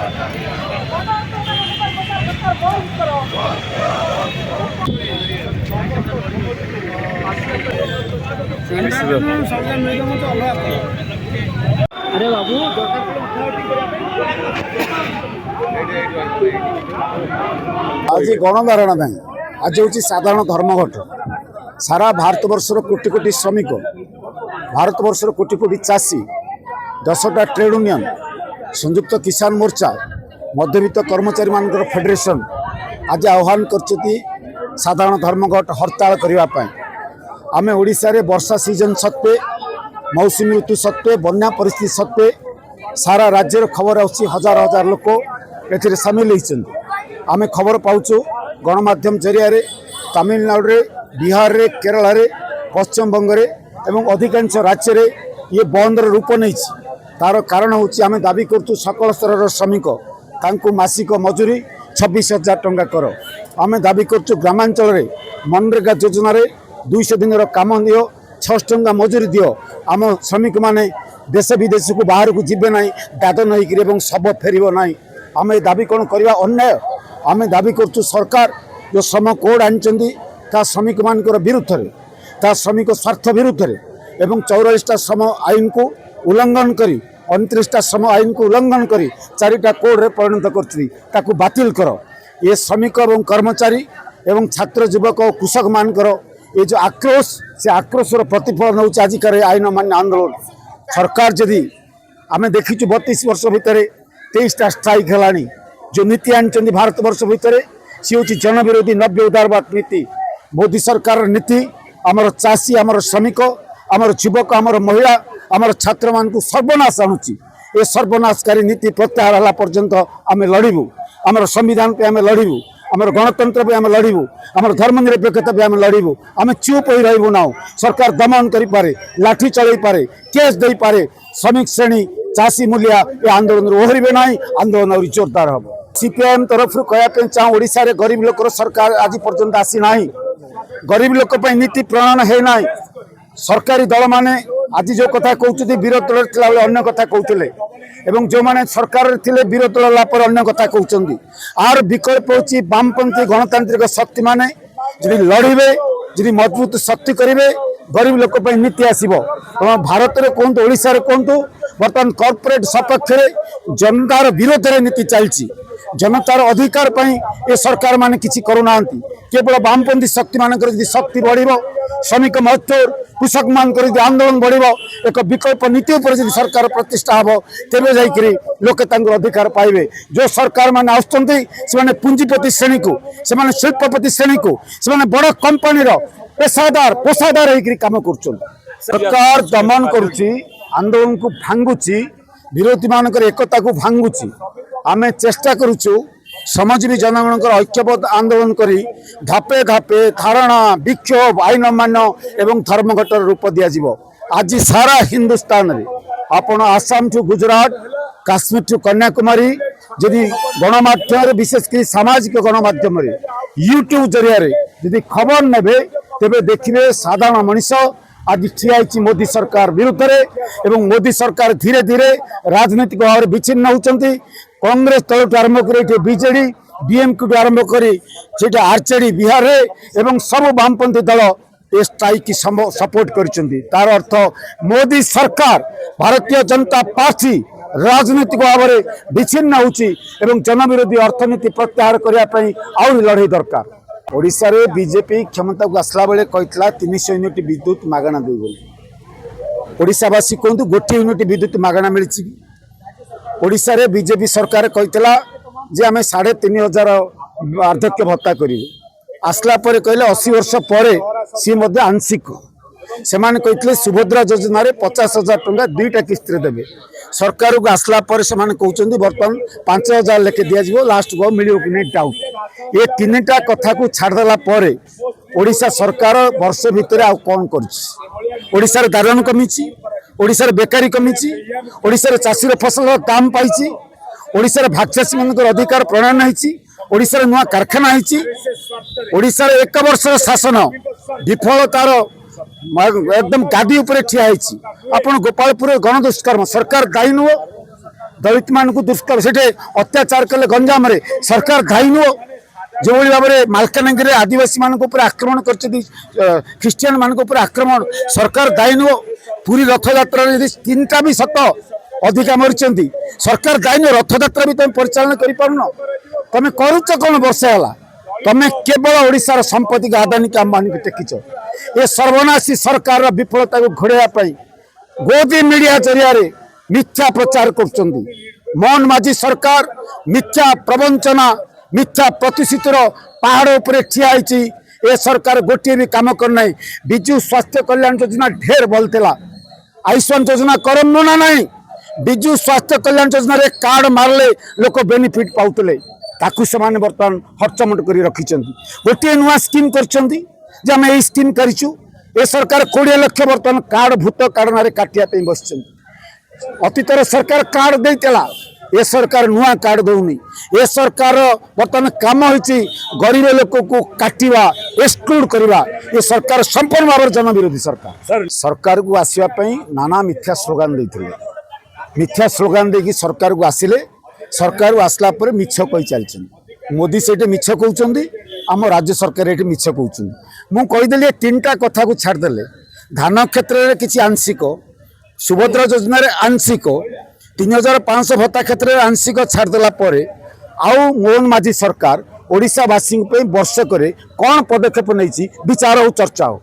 अरे बाबू आज गणधारणा बैंक आज हूँ साधारण धर्मघट सारा भारतवर्षर कोटी कोटी श्रमिक भारतवर्षर कोटी कोटी चाषी 10टा ट्रेड यूनियन संयुक्त किसान मोर्चा मध्यवित्त कर्मचारी मान फेडरेशन आज आह्वान कर साधारण धर्मघट हड़ताल करने आम ओडिशा रे वर्षा सीजन सत्वे मौसुमी ऋतु सत्वे बन्या परिस्थिति सत्वे सारा राज्यर खबर आउछि हजार हजार लोक ए सामिल होती आम खबर पाचु गणमाध्यम जरिया तमिलनाडु रे बिहार रे केरला रे पश्चिम बंग रे एवं अधिकांश राज्य रे ये बंद रूप नहीं तार कारण हूँ आम दाबी करूँ सकल स्तर श्रमिक तांकु मासिक मजूरी 26,000 टंका कर आम दाबी करूँ ग्रामांचल रे मनरेगा योजना रे 200 दिन काम दियो 6 टंका मजूरी दियो आम श्रमिक माने देश विदेश को बाहर को जीवे ना दादन होकर सब फेर ना आम ये दाबी कौन करवा अन्याय आम दाबी करूँ सरकार जो श्रम कोड आनी श्रमिक मान विरुद्ध ता श्रमिक स्वार्थ विरुद्ध एवं 44टा श्रम आईन को उल्लंघन करी 29टा श्रम आईन को उल्लंघन करी 4टा कोड रे परिणत कर बातिल कर ये श्रमिक एवं कर्मचारी एवं छात्र युवक और कृषक मान ये जो आक्रोश से आक्रोशर प्रतिफलन हो आजिकार आईन मान्य आंदोलन सरकार जदि आम देखीचु 32 वर्ष भितर 23टा स्ट्राइक है जो नीति आनी भारत वर्ष भितर सी हूँ जनविरोधी नव्य उदारवाद नीति मोदी सरकार नीति आमर चाषी आमर श्रमिक आमर युवक आमर महिला आमर छात्र मान सर्वनाश आणुची ये सर्वनाशकारी नीति प्रत्याहार होला पर्यंत आम लड़ू आमर संविधान पे आम लड़ू आमर गणतंत्र पे आम लड़ू आमर धर्मनिरपेक्षता पे आम लड़ू आम चुप हो रही ना सरकार दमन करे लाठी चलई पारे केस दे पारे श्रमिक श्रेणी चाषी मूलिया ये आंदोलन ओहरिबे ना आंदोलन और जोरदार हम सीपीआईएम तरफ कहना चाहूँ ओडिशा रे गरीब लोकर सरकार आज पर्यंत आसी ना गरीब लोक नीति प्रणयन है ना सरकारी दल माने आज जो कथा कहते विरोध दल थिला बेले अन्य कथा कहते एवं जो माने सरकार थिले विरोध दल लापर अन्य कथा कहते आर विकल्प होची वामपंथी गणतांत्रिक शक्ति माने जदि लड़िबे जदि मजबूत शक्ति करेंगे गरीब लोक नीति आसो भारत में कहतु ओडिशा रे कहतु बर्तमान कॉर्पोरेट सपक्ष जनतार विरोध में नीति चलती जनतार अधिकार पर ये सरकार माने किसी करूना केवल वामपंथी शक्ति मान शक्ति बढ़ श्रमिक मजदूर कृषक मान आंदोलन बढ़ एक विकल्प नीति उपर यदि सरकार प्रतिष्ठा हम तेरे जाकि लोके अधिकार पाइबे जो सरकार मान आसुँच पुंजीपति श्रेणी को शिल्पपति श्रेणी को बड़ कंपानी पेशादार पोषादार होकर कम कर सरकार दमन करुच्ची आंदोलन को भांगुची विरोधी मान एकता को भांगुची आमे चेष्टा करुचु श्रमजीवी जनगण ऐक्यबद्ध आंदोलन करी धापे धापे धारणा विक्षोभ आईन मान्य एवं धर्मघटर रूप दिज्व आज सारा हिंदुस्तान रे आपण आसाम ठू गुजरात काश्मीर ठू कन्याकुमारी जदि गणमाध्यम विशेषकर सामाजिक गणमाध्यम यूट्यूब जरिया जदि खबर नेबे तेबे देखिए साधारण मनीष आज ठिया मोदी सरकार विरुद्ध एवं मोदी सरकार धीरे धीरे राजनीतिक भाव में विच्छिन्न होती कांग्रेस दल आरंभ कर बीजेडी डीएमके आरंभ कर आरजेडी बिहार रे एवं सब वामपंथी दल ये स्ट्राइक की सपोर्ट कर अर्थ मोदी सरकार भारतीय जनता पार्टी राजनीतिक भाव में विच्छिन्न होती जनविरोधी अर्थनीति प्रत्याहार करने आउरी लड़ाई दरकार ओडिशा रे बीजेपी क्षमता को आसला बेले कहता 300 यूनिट विद्युत मागणा दे बोली ओडिशावासी कहतु गोटे यूनिट विद्युत मागणा मिली ओडिशा रे बीजेपी सरकार कहता जे आम 3,500 वार्धक्य भत्ता करेंगे आसला पर कहले 80 वर्ष पर सी आंशिक से कहते सुभद्रा योजना 50,000 टंका 2टा किस्त देवे सरकार को आसला पर से कहते बर्तमान 5,000 लेखे दिज्व लास्ट को मिले कि नहीं डाउट ये 3टा कथा को छाड़देला पर ओडिशा सरकार वर्ष भितर आ कौन कर दारण कमी ओडिशा बेकारी कमी ओडिशा चाषीर फसल दाम पाई ओडिशा भागचाषी मान अधिकार प्रणयन होती ओडिशा नुआ कारखाना ओडिशा 1 वर्ष शासन विफलतार एकदम गादी उपरे ठिया आपन गोपालपुर गण दुष्कर्म सरकार दायी नुह दलित मान दुष्कर्म से अत्याचार कले गंजाम सरकार दायी नुह जो भाव में मालकानगिरी आदिवासी मान आक्रमण कर ख्रीस्टियान मान आक्रमण सरकार दायी नुह पूरी रथ यात्रा तीन टा भी शत अधिका मरी सरकार दायी नुह रथ यात्रा भी तुम परिचालन कर पारुन तुम करुच कौन वर्षे है तुम केवल ओडिशार संपत्ति को आदानी को अंबानी को टेकिच ये सर्वनाशी सरकार विफलता को घोड़ाई गोदी मीडिया जरिया मिथ्या प्रचार कर मोहन माझी सरकार मिथ्या प्रवंचना मिथ्या प्रतिश्रुतिर पहाड़ उपर ठिया ए सरकार गोटे भी काम करना विजु स्वास्थ्य कल्याण योजना ढेर भल था आयुष्मान योजना करम ना ना विजु स्वास्थ्य कल्याण योजना रे कार्ड मारले लोक बेनिफिट पाउतले ताकू से बर्तमान हटचमट कर रखिंट गोटे नुआ स्कीम कर स्कीम करूँ ए सरकार 20 लाख बर्तमान कार्ड भूत कार्ड ना काटिया बस अतीतर सरकार कार्ड देला ए सरकार नुआ कार्ड दौनी ए सरकार बर्तमान काम होती गरीब लोक को काटिवा एक्सक्लूड करवा ये सरकार संपूर्ण भाव जन विरोधी सरकार सरकार को आसवाई नाना मिथ्या स्लोगान देते मिथ्या स्लोगान देकी सरकार को आसिले सरकार को आसला पर मिछ कही चलते मोदी से मिछ कहते आम राज्य सरकार ये मिछ कहते मुझे 3टा कथा को छाड़देले धान क्षेत्र में किसी आंशिक सुभद्रा योजना आंशिक 3500 भत्ता क्षेत्र में आंशिक छाड़देला आउ मोहन माझी सरकार ओडिशावासी वर्षक कौन पदक्षेप नहीं विचार हो चर्चा हो।